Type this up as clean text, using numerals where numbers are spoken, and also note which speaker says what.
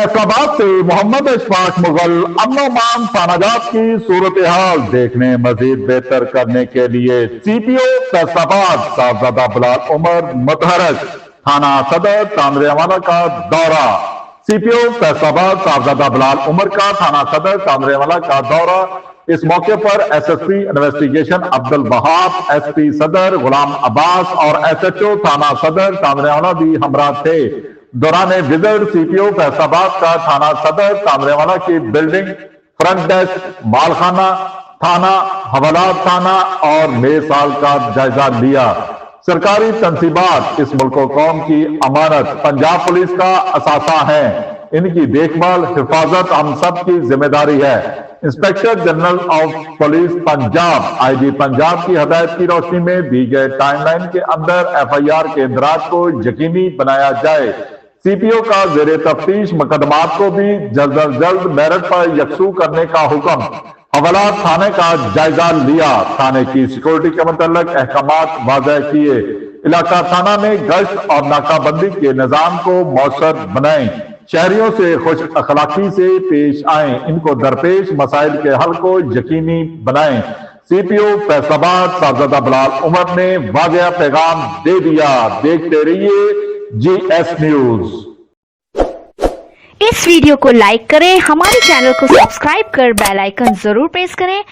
Speaker 1: फैसलाबाद से मोहम्मद इशफाक मुगल अमन अमान थानाजात की सूरत-ए-हाल देखने मजीद बेहतर करने के लिए सीपीओ फैसलाबाद साहबजादा बिलाल उमर मुतहरक थाना सदर तांदरेवाला का दौरा। सीपीओ फैसलाबाद साहबजादा बिलाल उमर का थाना सदर तांदरेवाला का दौरा। इस मौके पर SSP investigation Abdul Wahab, SP सदर गुलाम अब्बास और एसएचओ थाना सदर तांदरेवाला भी हमरा थे। दौरान विजिट सीपीओ फैसलाबाद का थाना सदर तांदरेवाला की बिल्डिंग, फ्रंट डेस्क, मालखाना थाना, हवालात थाना और नए साल का जायजा लिया। सरकारी तंसीबात इस मुल्क कौम की अमानत पंजाब पुलिस का असासा है। इनकी देखभाल हिफाजत हम सब की जिम्मेदारी है। Inspector general of police Punjab IG Punjab की हदायत की रोशनी में दी गए टाइमलाइन के अंदर एफआईआर के इंदराज को यकीनी बनाया जाए। सीपीओ का जेरे तफ्तीश मुकदमात को भी जल्द अज जल्द मेरठ पर यकसू करने का हुक्म। हवालात थाने का जायजा लिया, थाने की सिक्योरिटी के मुतल्लिक अहकामात वाज़ेह किए। इलाका थाना में गश्त और नाकाबंदी के निजाम को मौसर बनाएं। शहरियों से खुश अखलाकी से पेश आएं। इनको दरपेश मसाइल के हल को यकीनी बनाएं। सीपीओ फैसलाबाद साहबजादा बिलाल उमर ने वाज़ेह पैगाम दे दिया। देखते रहिए GS न्यूज।
Speaker 2: इस वीडियो को लाइक करें, हमारे चैनल को सब्सक्राइब कर बेल आइकन जरूर प्रेस करें